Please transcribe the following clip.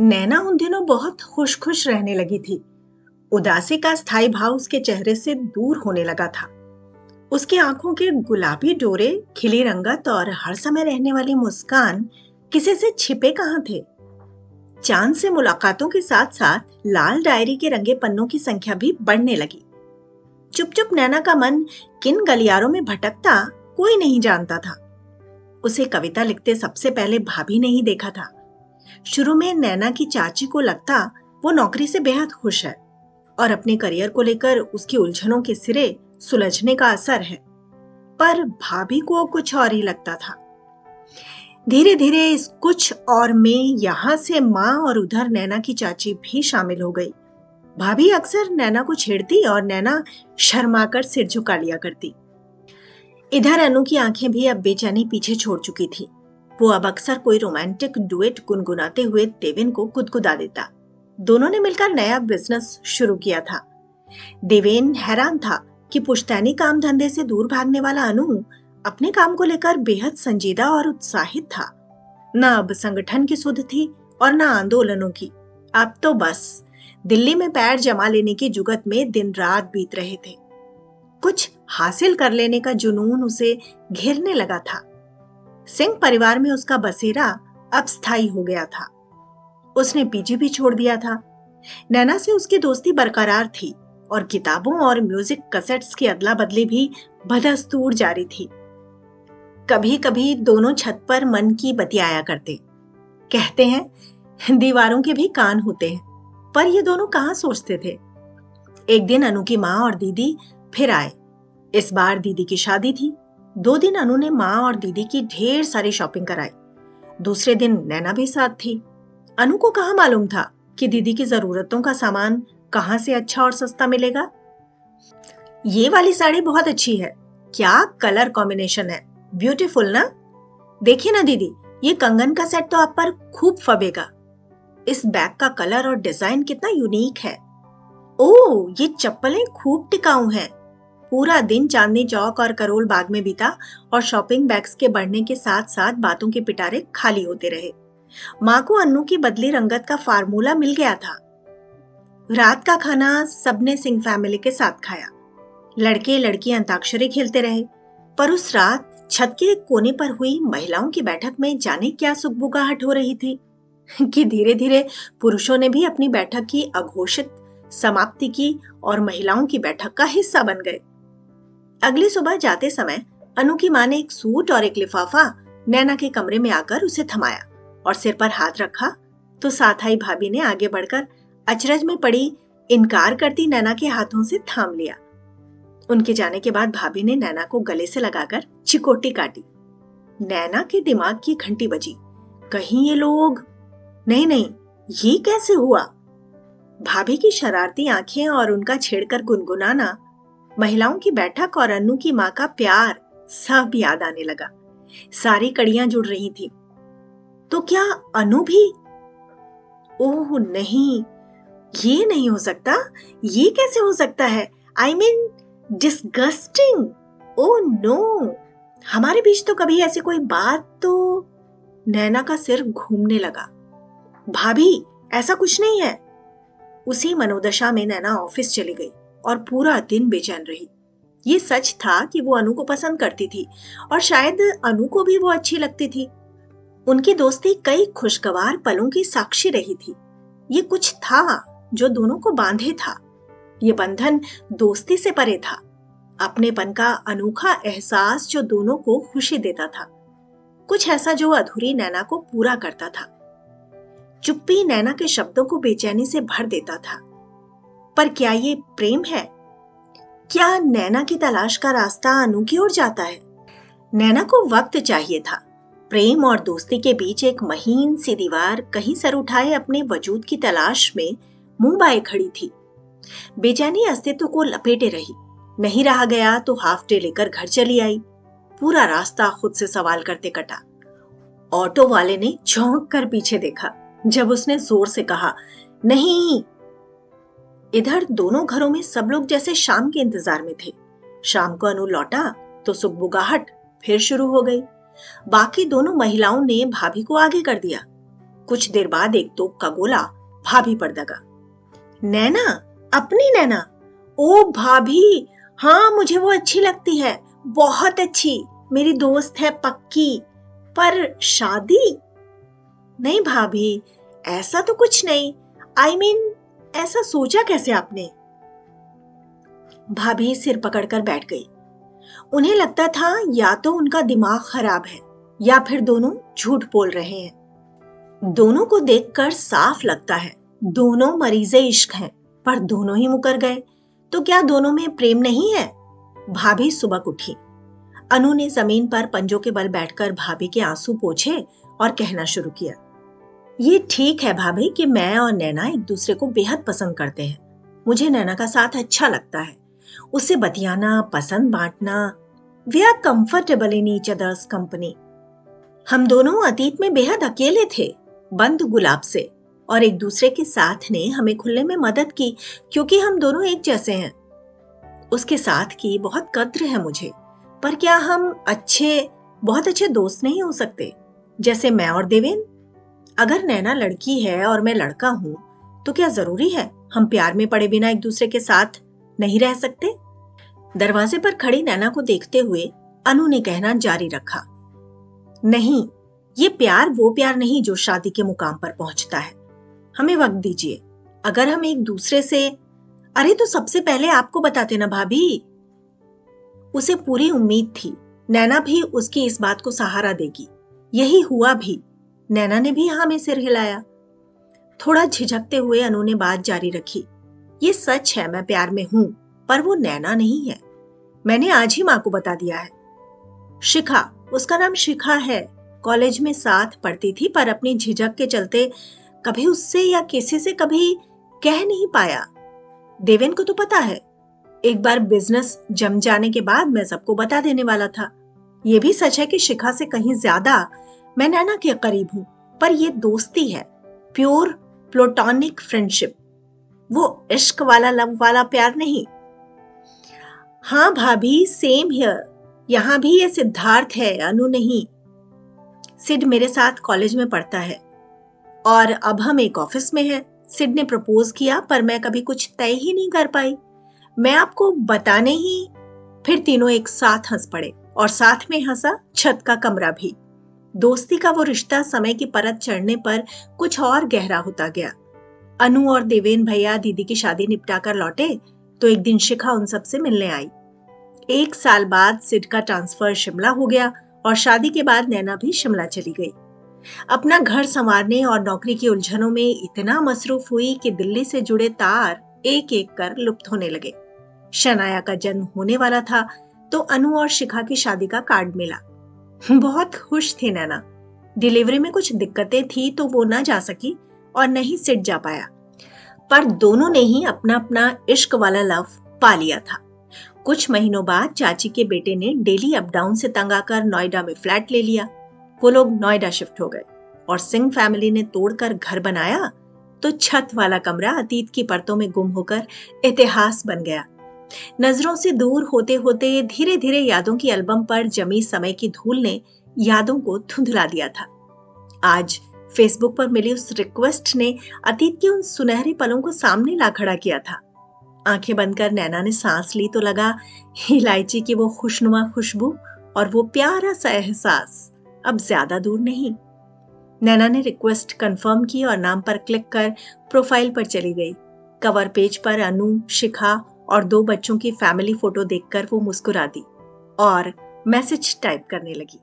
नैना उन दिनों बहुत खुश खुश रहने लगी थी। उदासी का स्थायी भाव उसके चेहरे से दूर होने लगा था। उसकी आंखों के गुलाबी डोरे, खिली रंगत और हर समय रहने वाली मुस्कान किसी से छिपे कहाँ थे। चांद से मुलाकातों के साथ साथ लाल डायरी के रंगे पन्नों की संख्या भी बढ़ने लगी। चुप चुप नैना का मन किन गलियारों में भटकता कोई नहीं जानता था। उसे कविता लिखते सबसे पहले भाभी ने ही देखा था। शुरू में नैना की चाची को लगता वो नौकरी से बेहद खुश है और अपने करियर को लेकर उसकी उलझनों के सिरे सुलझने का असर है, पर भाभी को कुछ और ही लगता था। धीरे धीरे इस कुछ और में यहाँ से माँ और उधर नैना की चाची भी शामिल हो गई। भाभी अक्सर नैना को छेड़ती और नैना शर्माकर सिर झुका लिया करती। इधर अनु की आंखें भी अब बेचैनी पीछे छोड़ चुकी थी। वो अब अक्सर कोई रोमांटिक डुएट गुनगुनाते हुए देवेन को गुदगुदा देता। दोनों ने मिलकर नया बिजनेस शुरू किया था। देवेन हैरान था कि पुश्तैनी काम धंधे से दूर भागने वाला अनु अपने काम को लेकर बेहद संजीदा और उत्साहित था। न अब संगठन की सुध थी और न आंदोलनों की। अब तो बस दिल्ली में पैर जमा लेने की जुगत में दिन रात बीत रहे थे। कुछ हासिल कर लेने का जुनून उसे घेरने लगा था। सिंह परिवार में उसका बसेरा अब स्थायी हो गया था। उसने पीजी भी छोड़ दिया था। नैना से उसकी दोस्ती बरकरार थी और किताबों और म्यूजिक कैसेट्स की अदला बदली भी बदस्तूर जारी थी। कभी कभी दोनों छत पर मन की बतियाया करते। कहते हैं दीवारों के भी कान होते हैं, पर ये दोनों कहाँ सोचते थे। एक दिन अनु की माँ और दीदी फिर आए। इस बार दीदी की शादी थी। 2 दिन अनु ने माँ और दीदी की ढेर सारी शॉपिंग कराई। दूसरे दिन नैना भी साथ थी। अनु को कहाँ मालूम था कि दीदी की जरूरतों का सामान कहाँ से अच्छा और सस्ता मिलेगा। ये वाली साड़ी बहुत अच्छी है, क्या कलर कॉम्बिनेशन है, ब्यूटीफुल ना। देखिए ना दीदी, ये कंगन का सेट तो आप पर खूब फबेगा। इस बैग का कलर और डिजाइन कितना यूनिक है। ओह, ये चप्पलें खूब टिकाऊ हैं। पूरा दिन चांदनी चौक और करोल बाग में बीता और शॉपिंग बैग्स के बढ़ने के साथ साथ बातों के पिटारे खाली होते रहे। माँ को अन्नू की बदली रंगत का फार्मूला मिल गया था। रात का खाना सबने सिंह फैमिली के साथ खाया। लड़के लड़कियां अंताक्षरी खेलते रहे, पर उस रात छत के एक कोने पर हुई महिलाओं की बैठक में जाने क्या सुगबुगाहट हो रही थी कि धीरे धीरे पुरुषों ने भी अपनी बैठक की अघोषित समाप्ति की और महिलाओं की बैठक का हिस्सा बन गए। अगली सुबह जाते समय अनु की माँ ने एक सूट और एक लिफाफा नैना के कमरे में आकर उसे थमाया और सिर पर हाथ रखा तो साथ आई भाभी ने आगे बढ़कर अचरज में पड़ी इनकार करती नैना के हाथों से थाम लिया। उनके जाने के बाद भाभी ने नैना को गले से लगाकर चिकोटी काटी। नैना के दिमाग की घंटी बजी। कहीं ये लोग नहीं, ये कैसे हुआ। भाभी की शरारती आंखें और उनका छेड़कर गुनगुनाना, महिलाओं की बैठक और अन्नू की माँ का प्यार सब याद आने लगा। सारी कड़ियां जुड़ रही थी। तो क्या अनु भी? ओह नहीं, ये नहीं हो सकता। ये कैसे हो सकता है? I mean disgusting. Oh no, हमारे बीच तो कभी ऐसी कोई बात तो। नैना का सिर घूमने लगा। भाभी, ऐसा कुछ नहीं है। उसी मनोदशा में नैना ऑफिस चली गई और पूरा दिन बेचैन रही। ये सच था कि वो अनु को पसंद करती थी और शायद अनु को भी वो अच्छी लगती थी। उनकी दोस्ती कई खुशगवार पलों की साक्षी रही थी। ये कुछ था जो दोनों को बांधे था। ये बंधन दोस्ती से परे था, अपनेपन का अनोखा एहसास जो दोनों को खुशी देता था, कुछ ऐसा जो अधूरी नैना को पूरा करता था। चुप्पी नैना के शब्दों को बेचैनी से भर देता था। पर क्या ये प्रेम है? क्या नैना की तलाश का रास्ता अनु की ओर जाता है? नैना को वक्त चाहिए था। प्रेम और दोस्ती के बीच एक महीन सी दीवार कहीं सर उठाए अपने वजूद की तलाश में मुंह बाए खड़ी थी। बेचैनी अस्तित्व को लपेटे रही। नहीं रहा गया तो हाफ डे लेकर घर चली आई। पूरा रास्ता खुद से सवाल करते कटा। ऑटो वाले ने चौंक कर पीछे देखा जब उसने जोर से कहा, नहीं। इधर दोनों घरों में सब लोग जैसे शाम के इंतजार में थे। शाम को अनु लौटा तो सुगबुगाहट फिर शुरू हो गई। बाकी दोनों महिलाओं ने भाभी को आगे कर दिया। कुछ देर बाद एक तोप का गोला भाभी पर दगा। नैना, अपनी नैना? ओ भाभी, हाँ मुझे वो अच्छी लगती है, बहुत अच्छी, मेरी दोस्त है पक्की। पर शादी? नहीं भाभी, ऐसा तो कुछ नहीं। I mean, ऐसा सोचा कैसे आपने? भाभी सिर पकड़कर बैठ गई। उन्हें लगता था या तो उनका दिमाग खराब है या फिर दोनों झूठ बोल रहे हैं। दोनों को देखकर साफ लगता है दोनों मरीजे इश्क हैं, पर दोनों ही मुकर गए। तो क्या दोनों में प्रेम नहीं है? भाभी सुबह उठी। अनु ने जमीन पर पंजों के बल बैठकर भाभी के आंसू पोंछे और कहना शुरू किया, ये ठीक है भाभी कि मैं और नैना एक दूसरे को बेहद पसंद करते हैं। मुझे नैना का साथ अच्छा लगता है, उससे बतियाना, पसंद बांटना। We are comfortable in each others company. हम दोनों अतीत में बेहद अकेले थे, बंद गुलाब से, और एक दूसरे के साथ ने हमें खुलने में मदद की क्योंकि हम दोनों एक जैसे हैं। उसके साथ की बहुत कद्र है मुझे, पर क्या हम बहुत अच्छे दोस्त नहीं हो सकते जैसे मैं और देवेन? अगर नैना लड़की है और मैं लड़का हूं तो क्या जरूरी है हम प्यार में पड़े बिना एक दूसरे के साथ नहीं रह सकते? दरवाजे पर खड़ी नैना को देखते हुए अनु ने कहना जारी रखा, नहीं, ये प्यार वो प्यार नहीं जो शादी के मुकाम पर पहुंचता है। हमें वक्त दीजिए। अगर हम एक दूसरे से, अरे तो सबसे पहले आपको बताते ना भाभी। उसे पूरी उम्मीद थी नैना भी उसकी इस बात को सहारा देगी। यही हुआ भी। नैना ने भी हाँ में सिर हिलाया। थोड़ा झिझकते हुए अनु ने बात जारी रखी, ये सच है मैं प्यार में हूं, पर वो नैना नहीं है। मैंने आज ही माँ को बता दिया है। शिखा, उसका नाम शिखा है, कॉलेज में साथ पढ़ती थी, पर अपनी झिझक के चलते कभी उससे या किसी से कभी कह नहीं पाया। देवेन को तो पता है, एक बार बिजनेस जम जाने के बाद मैं सबको बता देने वाला था। ये भी सच है कि शिखा से कहीं ज्यादा मैं नैना के करीब हूं, पर ये दोस्ती है, प्योर प्लेटोनिक फ्रेंडशिप, वो इश्क वाला लव वाला प्यार नहीं। हाँ भाभी, सेम हियर। यहाँ भी ये सिद्धार्थ है, अनु नहीं। सिड मेरे साथ कॉलेज में पढ़ता है और अब हम एक ऑफिस में हैं। सिड ने प्रपोज किया, पर मैं कभी कुछ तय ही नहीं कर पाई। मैं आपको बताने ही। फिर तीनों एक साथ हंस पड़े और साथ में हंसा छत का कमरा भी। दोस्ती का वो रिश्ता समय की परत चढ़ने पर कुछ और गहरा होता गया। अनु और देवेन भैया दीदी की शादी निपटा कर लौटे तो एक दिन शिखा उन सबसे मिलने आई। 1 साल बाद सिड का ट्रांसफर शिमला हो गया और शादी के बाद नैना भी शिमला चली गई। अपना घर संवारने और नौकरी की उलझनों में इतना मसरूफ हुई कि दिल्ली से जुड़े तार एक एक कर लुप्त होने लगे। शनाया का जन्म होने वाला था तो अनु और शिखा की शादी का कार्ड मिला। बहुत खुश थी नैना। डिलीवरी में कुछ दिक्कतें थी तो वो न जा सकी और न ही सिड जा पाया, पर दोनों ने ही अपना अपना इश्क वाला लव पा लिया था। कुछ महीनों बाद चाची के बेटे ने डेली अप डाउन से तंग आकर नोएडा में फ्लैट ले लिया। वो लोग नोएडा शिफ्ट हो गए और सिंह फैमिली ने तोड़कर घर बनाया तो छत वाला कमरा अतीत की परतों में गुम होकर इतिहास बन गया। नजरों से दूर होते होते धीरे धीरे यादों की एल्बम पर जमी समय की धूल ने यादों को धुंधला दिया था। आज फेसबुक पर मिली उस रिक्वेस्ट ने अतीत के उन सुनहरे पलों को सामने ला खड़ा किया था। आंखें बंद कर नैना ने सांस ली तो लगा इलायची की वो खुशनुमा खुशबू और वो प्यारा सा एहसास अब ज्यादा दूर नहीं। नैना ने रिक्वेस्ट कंफर्म की और नाम पर क्लिक कर प्रोफाइल पर चली गई। कवर पेज पर अनु, शिखा और 2 बच्चों की फैमिली फोटो देखकर वो मुस्कुरा दी और मैसेज टाइप करने लगी।